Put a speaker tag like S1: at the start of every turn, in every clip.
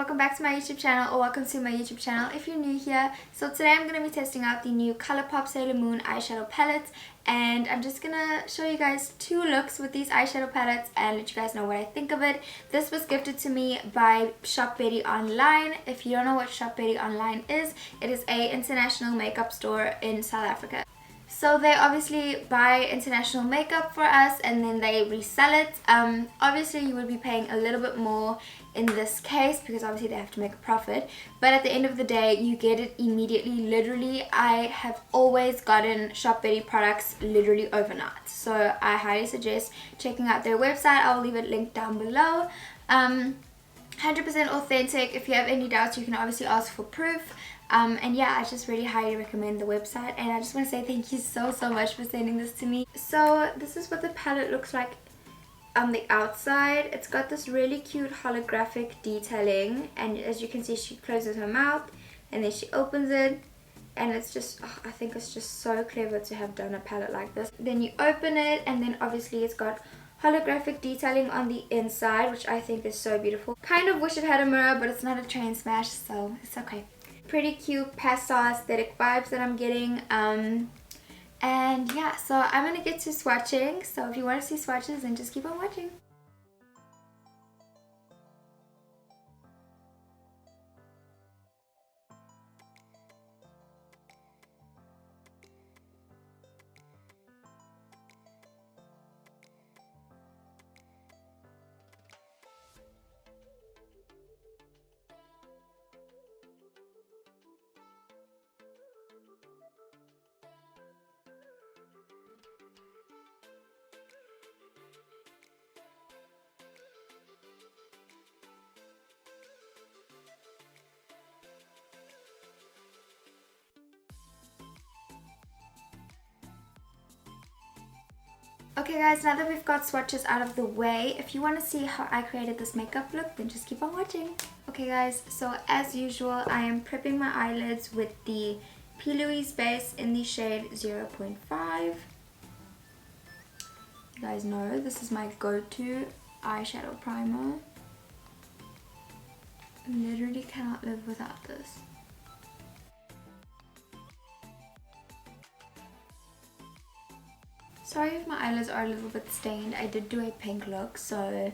S1: welcome back to my YouTube channel, or welcome to my YouTube channel if you're new here. So today I'm going to be testing out the new ColourPop Sailor Moon eyeshadow palettes, and I'm just going to show you guys two looks with these eyeshadow palettes and let you guys know what I think of it. This was gifted to me by Shopbettyonline. If you don't know what Shopbettyonline is, it is an international makeup store in South Africa. So they obviously buy international makeup for us and then they resell it. Obviously you would be paying a little bit more in this case because obviously they have to make a profit, but at the end of the day you get it immediately. Literally, I have always gotten Shopbetty products literally overnight, so I highly suggest checking out their website. I'll leave it linked down below. 100% authentic. If you have any doubts you can obviously ask for proof. And yeah, I just really highly recommend the website, and I just want to say thank you so much for sending this to me. So this is what the palette looks like on the outside. It's got this really cute holographic detailing, and as you can see she closes her mouth and then she opens it, and it's just, I think it's just so clever to have done a palette like this. Then you open it and then obviously it's got holographic detailing on the inside, which I think is so beautiful. Kind of wish it had a mirror, but it's not a train smash, so it's okay. Pretty cute pastel aesthetic vibes that I'm getting. And yeah, so I'm gonna get to swatching, so if you want to see swatches then just keep on watching. Okay guys, now that we've got swatches out of the way, if you want to see how I created this makeup look, then just keep on watching. Okay guys, so as usual, I am prepping my eyelids with the P. Louise base in the shade 0.5. You guys know this is my go-to eyeshadow primer. Literally cannot live without this. Sorry if my eyelids are a little bit stained. I did do a pink look, so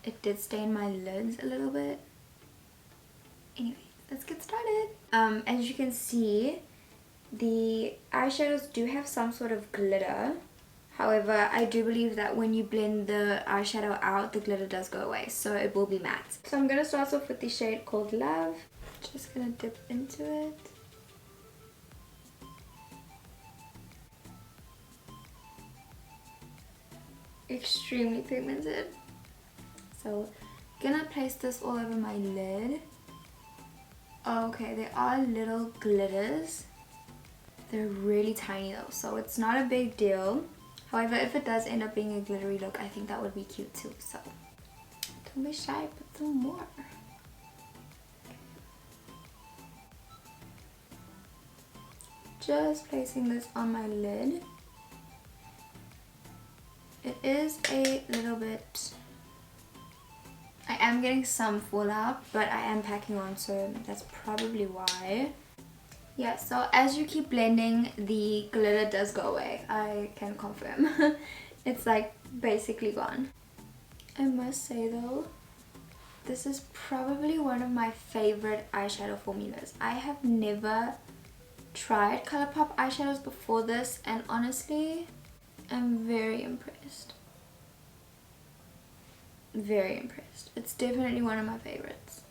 S1: it did stain my lids a little bit. Anyway, let's get started. As you can see, the eyeshadows do have some sort of glitter. However, I do believe that when you blend the eyeshadow out, the glitter does go away, so it will be matte. So I'm going to start off with the shade called Love. Just going to dip into it. Extremely pigmented. So gonna place this all over my lid. Okay, there are little glitters. They're really tiny though, so it's not a big deal. However, if it does end up being a glittery look, I think that would be cute too. So don't be shy, put some more. Just placing this on my lid. It is a little bit, I am getting some fallout, but I am packing on, so that's probably why. Yeah, so as you keep blending, the glitter does go away. I can confirm. It's like basically gone. I must say though, this is probably one of my favorite eyeshadow formulas. I have never tried ColourPop eyeshadows before this, and honestly, I'm very impressed. Very impressed. It's definitely one of my favorites.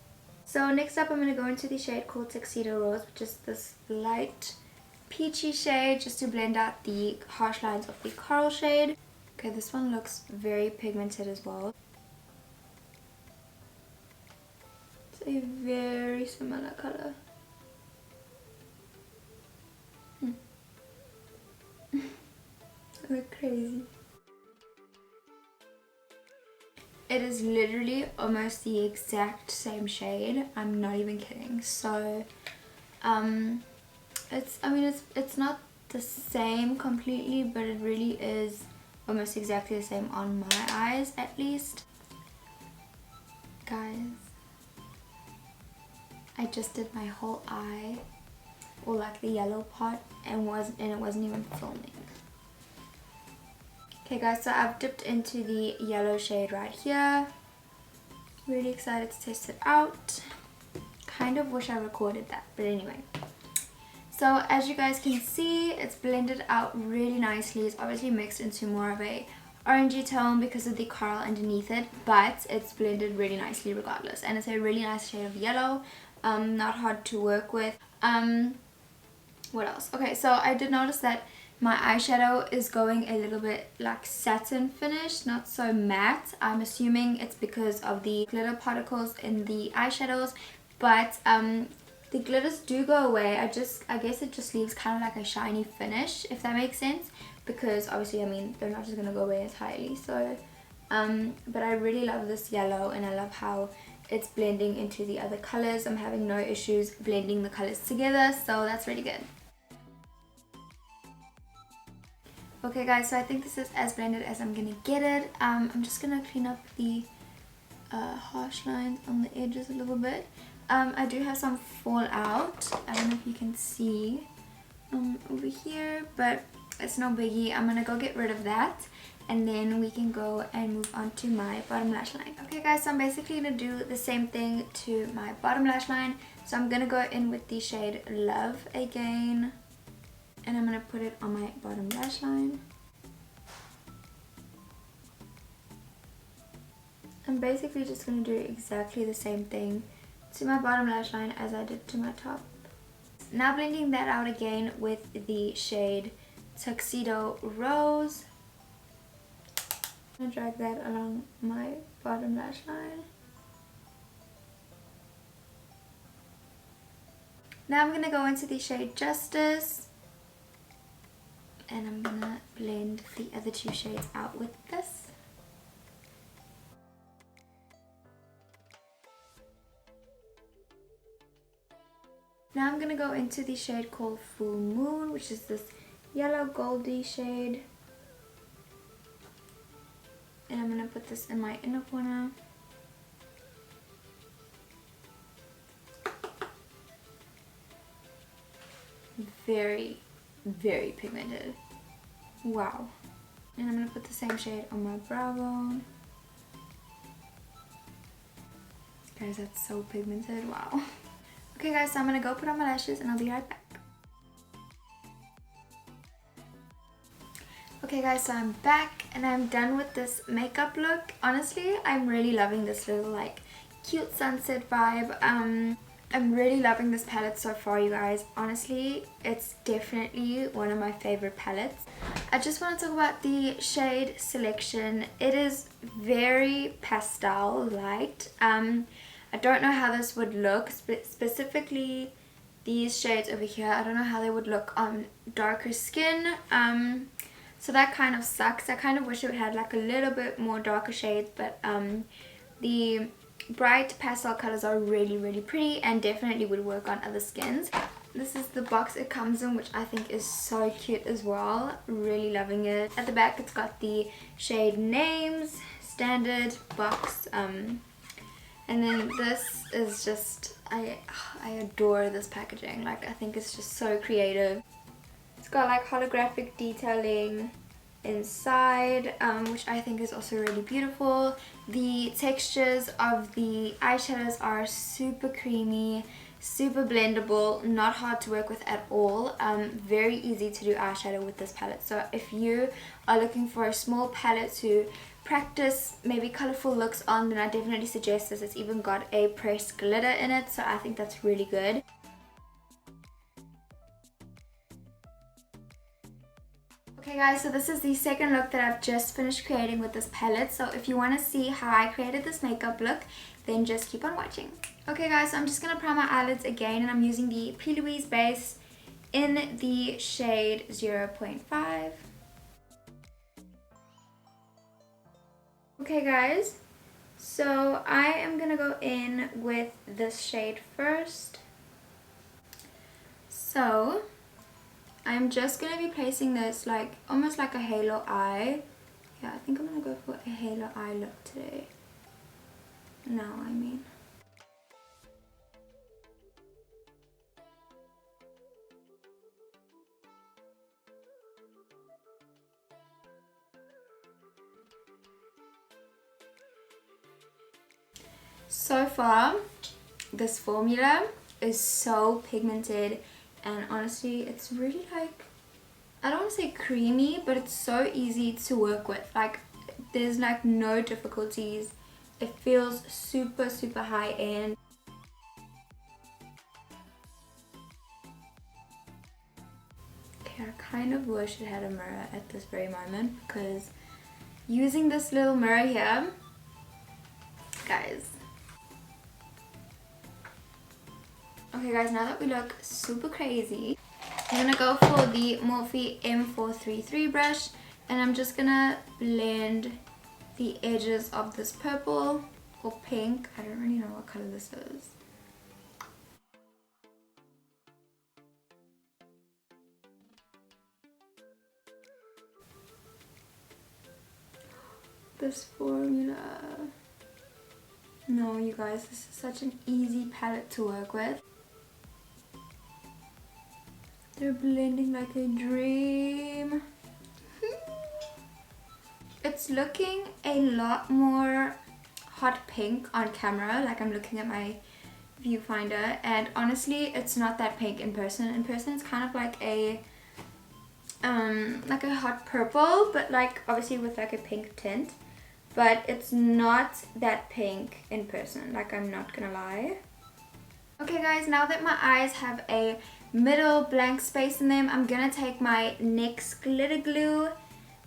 S1: So next up I'm going to go into the shade called Tuxedo Rose, which is this light peachy shade, just to blend out the harsh lines of the coral shade. Okay, this one looks very pigmented as well. It's a very similar color. I look crazy. It is literally almost the exact same shade. I'm not even kidding. So it's not the same completely, but it really is almost exactly the same on my eyes at least. Guys, I just did my whole eye, or like the yellow part, and it wasn't even filming. Okay guys, so I've dipped into the yellow shade right here. Really excited to test it out. Kind of wish I recorded that, but anyway. So as you guys can see, it's blended out really nicely. It's obviously mixed into more of a orangey tone because of the coral underneath it, but it's blended really nicely regardless, and it's a really nice shade of yellow. Not hard to work with. What else? Okay, so I did notice that my eyeshadow is going a little bit like satin finish, not so matte. I'm assuming it's because of the glitter particles in the eyeshadows, but the glitters do go away. I guess it just leaves kind of like a shiny finish, if that makes sense, because obviously, I mean, they're not just gonna go away as highly. So but I really love this yellow, and I love how it's blending into the other colors. I'm having no issues blending the colors together, so that's really good. Okay guys, so I think this is as blended as I'm gonna get it. I'm just gonna clean up the harsh lines on the edges a little bit. I do have some fallout. I don't know if you can see over here, but it's no biggie. I'm gonna go get rid of that, and then we can go and move on to my bottom lash line. Okay guys, so I'm basically gonna do the same thing to my bottom lash line. So I'm gonna go in with the shade Love again, and I'm gonna put it on my bottom lash line. I'm basically just gonna do exactly the same thing to my bottom lash line as I did to my top. Now blending that out again with the shade Tuxedo Rose. I'm gonna drag that along my bottom lash line. Now I'm gonna go into the shade Justice, and I'm gonna blend the other two shades out with this. Now I'm gonna go into the shade called Full Moon, which is this yellow goldy shade, and I'm gonna put this in my inner corner. Very, very pigmented. Wow. And I'm gonna put the same shade on my brow bone. Guys, that's so pigmented. Wow. Okay guys, so I'm gonna go put on my lashes and I'll be right back. Okay guys, so I'm back and I'm done with this makeup look. Honestly, I'm really loving this little like cute sunset vibe. I'm really loving this palette so far, you guys. Honestly, it's definitely one of my favorite palettes. I just want to talk about the shade selection. It is very pastel light. I don't know how this would look, specifically these shades over here. I don't know how they would look on darker skin. So that kind of sucks. I kind of wish it had like a little bit more darker shades, but the bright pastel colors are really, really pretty and definitely would work on other skins. This is the box it comes in, which I think is so cute as well. Really loving it. At the back it's got the shade names, standard box, and then this is just, I adore this packaging. Like, I think it's just so creative. It's got like holographic detailing inside, which I think is also really beautiful. The textures of the eyeshadows are super creamy, super blendable, not hard to work with at all. Very easy to do eyeshadow with this palette. So if you are looking for a small palette to practice maybe colorful looks on, then I definitely suggest this. It's even got a pressed glitter in it, so I think that's really good. Okay guys, so this is the second look that I've just finished creating with this palette. So if you want to see how I created this makeup look, then just keep on watching. Okay guys, so I'm just going to prime my eyelids again, and I'm using the P. Louise base in the shade 0.5. Okay guys, so I am going to go in with this shade first. So I'm just going to be placing this like almost like a halo eye. Yeah, I think I'm going to go for a halo eye look today. No, I mean. So far, this formula is so pigmented, and honestly, it's really like, I don't want to say creamy, but it's so easy to work with. Like, there's like no difficulties. It feels super, super high end. Okay, I kind of wish it had a mirror at this very moment, because using this little mirror here, guys. Okay guys, now that we look super crazy, I'm gonna go for the Morphe M433 brush, and I'm just gonna blend the edges of this purple or pink. I don't really know what color this is. This formula. No, you guys, this is such an easy palette to work with. They're blending like a dream. It's looking a lot more hot pink on camera, like I'm looking at my viewfinder, and honestly it's not that pink in person. In person it's kind of like a hot purple, but like obviously with like a pink tint, but it's not that pink in person, like I'm not gonna lie. Okay guys, now that my eyes have a middle blank space in them, I'm gonna take my NYX glitter glue,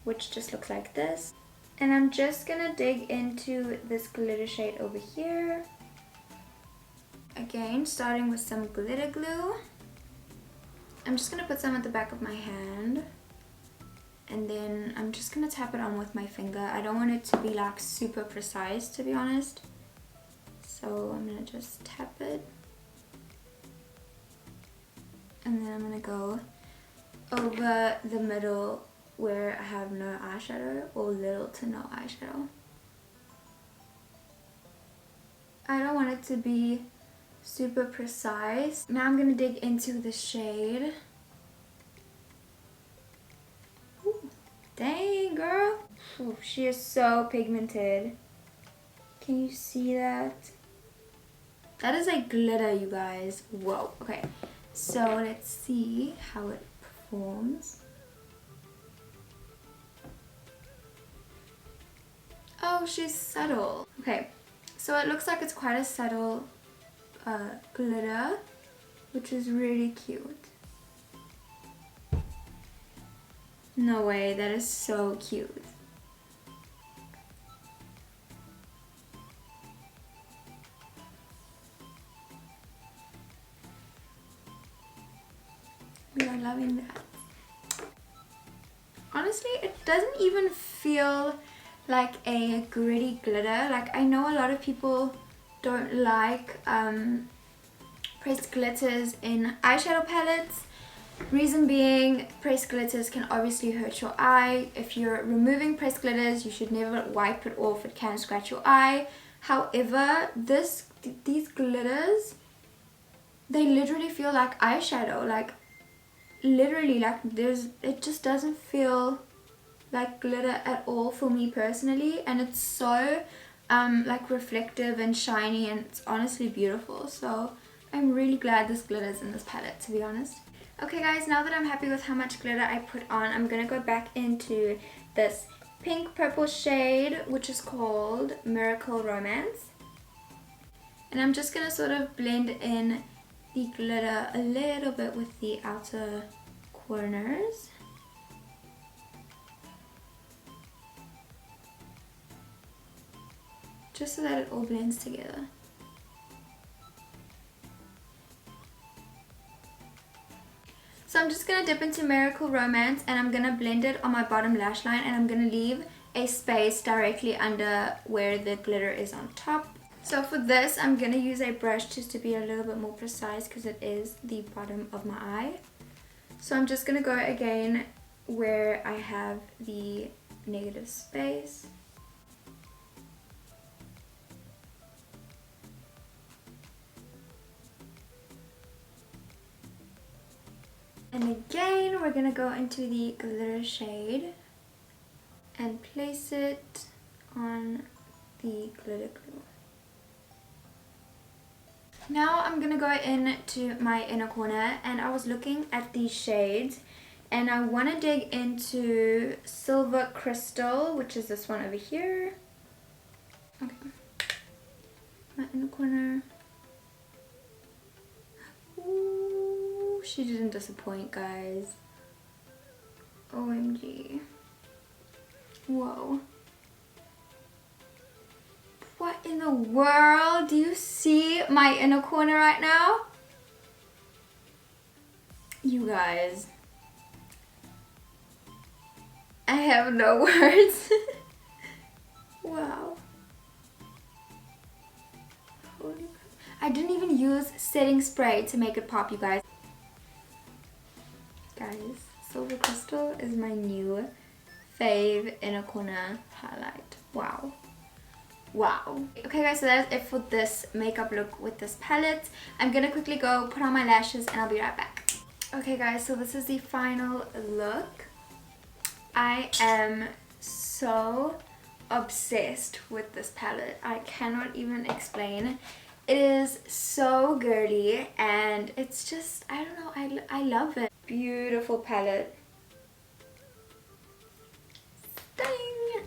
S1: which just looks like this, and I'm just gonna dig into this glitter shade over here. Again, starting with some glitter glue. I'm just gonna put some at the back of my hand, and then I'm just gonna tap it on with my finger. I don't want it to be like super precise, to be honest, so I'm gonna just tap it. And then I'm going to go over the middle where I have no eyeshadow or little to no eyeshadow. I don't want it to be super precise. Now I'm going to dig into the shade. Ooh, dang girl. Ooh, she is so pigmented. Can you see that? That is like glitter, you guys. Whoa. Okay. So let's see how it performs. Oh, she's subtle. Okay, so it looks like it's quite a subtle glitter, which is really cute. No way, that is so cute. We are loving that. Honestly, it doesn't even feel like a gritty glitter. Like, I know a lot of people don't like pressed glitters in eyeshadow palettes. Reason being, pressed glitters can obviously hurt your eye. If you're removing pressed glitters, you should never wipe it off. It can scratch your eye. However, these glitters, they literally feel like eyeshadow. Like, literally, like it just doesn't feel like glitter at all for me personally, and it's so like reflective and shiny, and it's honestly beautiful. So I'm really glad this glitters in this palette, to be honest. Okay guys, now that I'm happy with how much glitter I put on, I'm gonna go back into this pink purple shade, which is called Miracle Romance, and I'm just gonna sort of blend in the glitter a little bit with the outer corners. Just so that it all blends together. So I'm just going to dip into Miracle Romance, and I'm going to blend it on my bottom lash line, and I'm going to leave a space directly under where the glitter is on top. So for this, I'm going to use a brush just to be a little bit more precise, because it is the bottom of my eye. So I'm just going to go again where I have the negative space. And again, we're going to go into the glitter shade and place it on the glitter glue. Now I'm gonna go into my inner corner, and I was looking at these shades and I want to dig into Silver Crystal, which is this one over here. Okay, my inner corner. Ooh, she didn't disappoint, guys. OMG. Whoa. What in the world? Do you see my inner corner right now? You guys. I have no words. Wow. Holy crap. I didn't even use setting spray to make it pop, you guys. Guys, Silver Crystal is my new fave inner corner highlight. Wow. Wow. Okay guys, so that's it for this makeup look with this palette. I'm gonna quickly go put on my lashes and I'll be right back. Okay guys, so this is the final look. I am so obsessed with this palette. I cannot even explain. It is so girly and it's just, I don't know, I love it. Beautiful palette.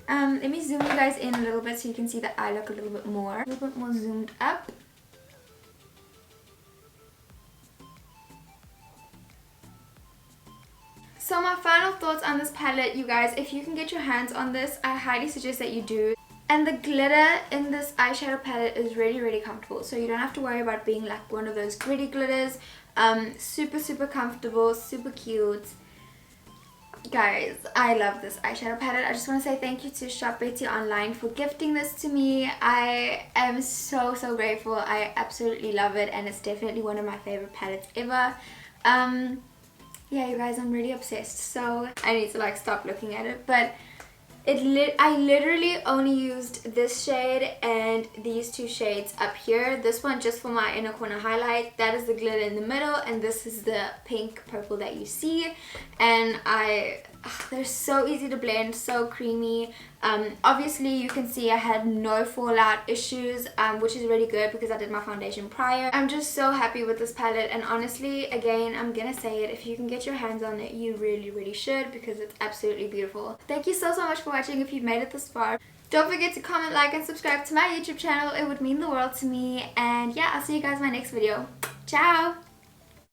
S1: Let me zoom you guys in a little bit so you can see the eye look a little bit more zoomed up. So my final thoughts on this palette, you guys, if you can get your hands on this, I highly suggest that you do. And the glitter in this eyeshadow palette is really, really comfortable, so you don't have to worry about being like one of those gritty glitters. Super, super comfortable, super cute. Guys, I love this eyeshadow palette. I just want to say thank you to Shopbettyonline for gifting this to me. I am so, so grateful. I absolutely love it, and it's definitely one of my favorite palettes ever. Yeah, you guys, I'm really obsessed, so I need to like stop looking at it. But I literally only used this shade and these two shades up here. This one just for my inner corner highlight. That is the glitter in the middle, and this is the pink purple that you see. And they're so easy to blend, so creamy. Obviously you can see I had no fallout issues, which is really good because I did my foundation prior. I'm just so happy with this palette, and honestly, again, I'm gonna say it, if you can get your hands on it, you really, really should, because it's absolutely beautiful. Thank you so, so much for watching. If you've made it this far, don't forget to comment, like, and subscribe to my YouTube channel. It would mean the world to me. And yeah, I'll see you guys in my next video. Ciao!